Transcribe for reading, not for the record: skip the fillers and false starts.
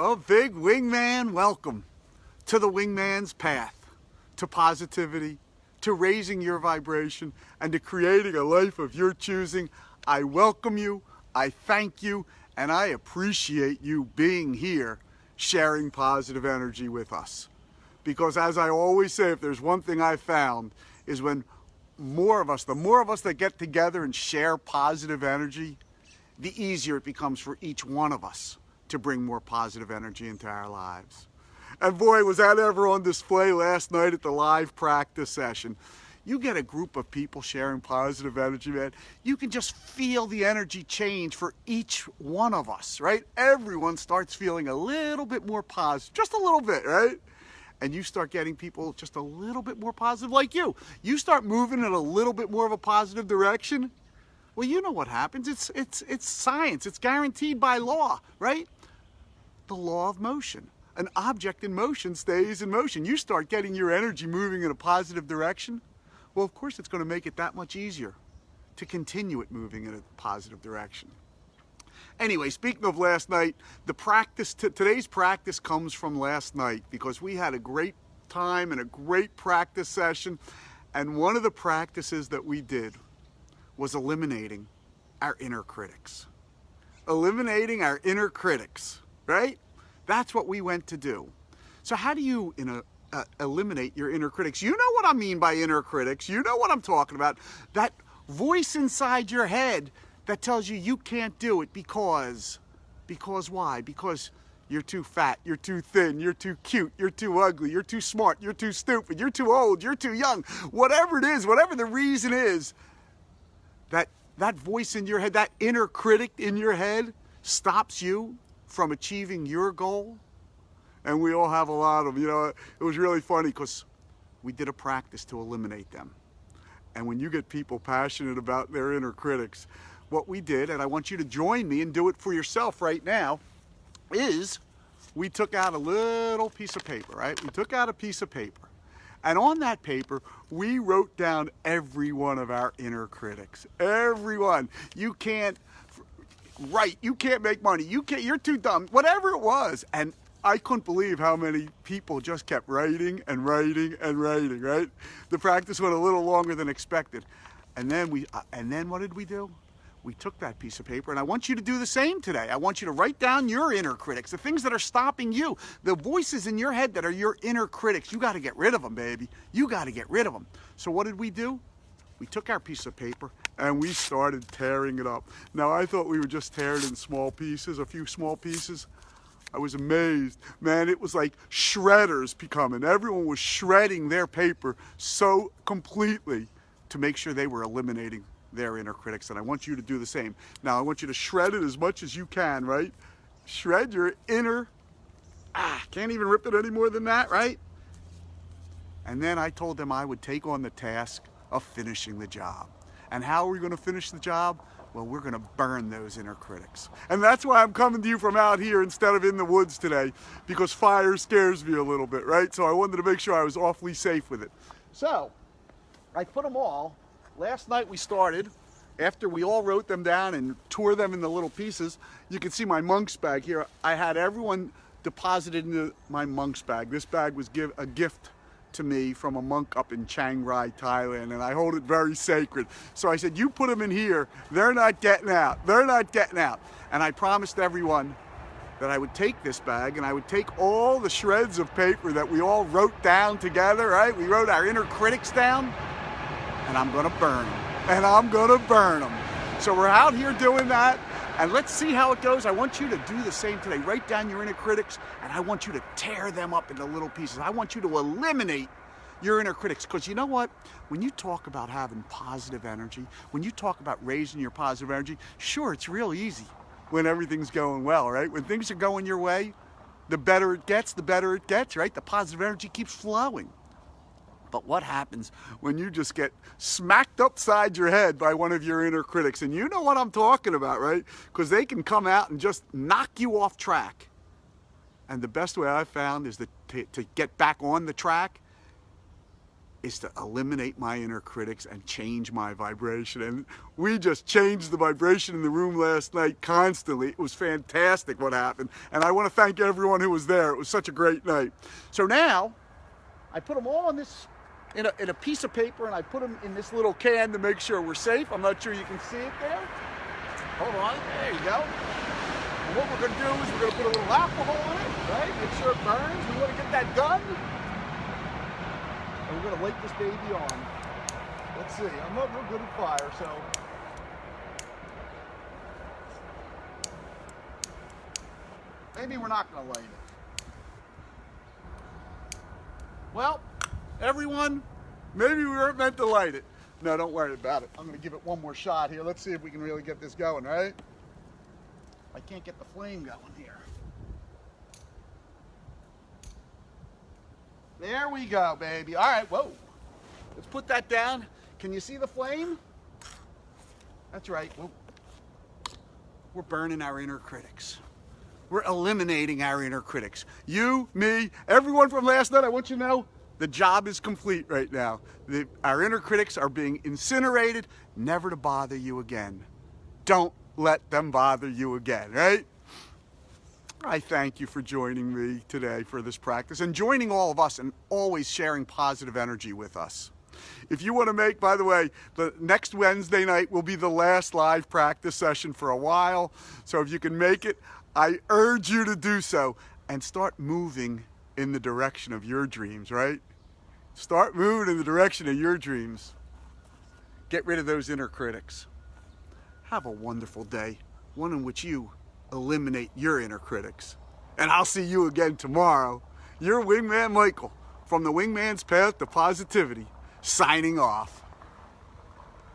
Oh, big wingman, welcome to the wingman's path, to positivity, to raising your vibration, and to creating a life of your choosing. I welcome you, I thank you, and I appreciate you being here, sharing positive energy with us. Because as I always say, if there's one thing I've found, is when the more of us that get together and share positive energy, the easier it becomes for each one of us to bring more positive energy into our lives. And boy, was that ever on display last night at the live practice session. You get a group of people sharing positive energy, man. You can just feel the energy change for each one of us, right? Everyone starts feeling a little bit more positive, just a little bit, right? And you start getting people just a little bit more positive like you. You start moving in a little bit more of a positive direction. Well, you know what happens. It's science. It's guaranteed by law, right? The law of motion. An object in motion stays in motion. You start getting your energy moving in a positive direction. Well, of course, it's going to make it that much easier to continue it moving in a positive direction. Anyway, speaking of last night, today's practice comes from last night because we had a great time and a great practice session. And one of the practices that we did was eliminating our inner critics. Eliminating our inner critics, right? That's what we went to do. So how do you eliminate your inner critics? You know what I mean by inner critics. You know what I'm talking about. That voice inside your head that tells you you can't do it because why? Because you're too fat, you're too thin, you're too cute, you're too ugly, you're too smart, you're too stupid, you're too old, you're too young. Whatever it is, whatever the reason is, that voice in your head, that inner critic in your head stops you from achieving your goal. And we all have a lot of them. You know, it was really funny because we did a practice to eliminate them. And when you get people passionate about their inner critics, what we did, and I want you to join me and do it for yourself right now, is we took out a little piece of paper, right? We took out a piece of paper. And on that paper, we wrote down every one of our inner critics. Every one. You can't write. You can't make money. You're too dumb. Whatever it was. And I couldn't believe how many people just kept writing and writing and writing, right? The practice went a little longer than expected. And then what did we do? We took that piece of paper, and I want you to do the same today. I want you to write down your inner critics, the things that are stopping you, the voices in your head that are your inner critics. You got to get rid of them, baby. You got to get rid of them. So what did we do? We took our piece of paper and we started tearing it up. Now, I thought we would just tear it in small pieces, a few small pieces. I was amazed. Man, it was like shredders becoming. Everyone was shredding their paper so completely to make sure they were eliminating their inner critics, and I want you to do the same. Now, I want you to shred it as much as you can, right? Shred your inner, can't even rip it any more than that, right? And then I told them I would take on the task of finishing the job. And how are we going to finish the job? Well, we're going to burn those inner critics. And that's why I'm coming to you from out here instead of in the woods today, because fire scares me a little bit, right? So I wanted to make sure I was awfully safe with it. So I put them all. Last night we started, after we all wrote them down and tore them into little pieces. You can see my monk's bag here. I had everyone deposited into my monk's bag. This bag was a gift to me from a monk up in Chiang Rai, Thailand, and I hold it very sacred. So I said, you put them in here. They're not getting out. They're not getting out. And I promised everyone that I would take this bag and I would take all the shreds of paper that we all wrote down together, right? We wrote our inner critics down. And I'm going to burn them. And I'm going to burn them. So we're out here doing that. And let's see how it goes. I want you to do the same today. Write down your inner critics. And I want you to tear them up into little pieces. I want you to eliminate your inner critics. Because you know what? When you talk about having positive energy, when you talk about raising your positive energy, sure, it's real easy when everything's going well, right? When things are going your way, the better it gets, right? The positive energy keeps flowing. But what happens when you just get smacked upside your head by one of your inner critics? And you know what I'm talking about, right? Because they can come out and just knock you off track. And the best way I've found is to get back on the track is to eliminate my inner critics and change my vibration. And we just changed the vibration in the room last night constantly. It was fantastic what happened. And I want to thank everyone who was there. It was such a great night. So now, I put them all in a piece of paper, and I put them in this little can to make sure we're safe. I'm not sure you can see it there. Hold on, there you go. And what we're gonna do is we're gonna put a little alcohol in it, right? Make sure it burns. We wanna get that done. And we're gonna light this baby on. Let's see, I'm not real good at fire, so. Maybe we're not gonna light it. Well, everyone, maybe we weren't meant to light it. No, don't worry about it. I'm gonna give it one more shot here. Let's see if we can really get this going, right? I can't get the flame going here. There we go, baby. All right, whoa. Let's put that down. Can you see the flame? That's right. Whoa. We're burning our inner critics. We're eliminating our inner critics. You, me, everyone from last night, I want you to know, the job is complete right now. Our inner critics are being incinerated, never to bother you again. Don't let them bother you again, right? I thank you for joining me today for this practice and joining all of us and always sharing positive energy with us. If you want to make, by the way, the next Wednesday night will be the last live practice session for a while. So if you can make it, I urge you to do so and start moving in the direction of your dreams, right? Start moving in the direction of your dreams. Get rid of those inner critics. Have a wonderful day, one in which you eliminate your inner critics. And I'll see you again tomorrow. Your Wingman Michael from the Wingman's Path to Positivity, signing off.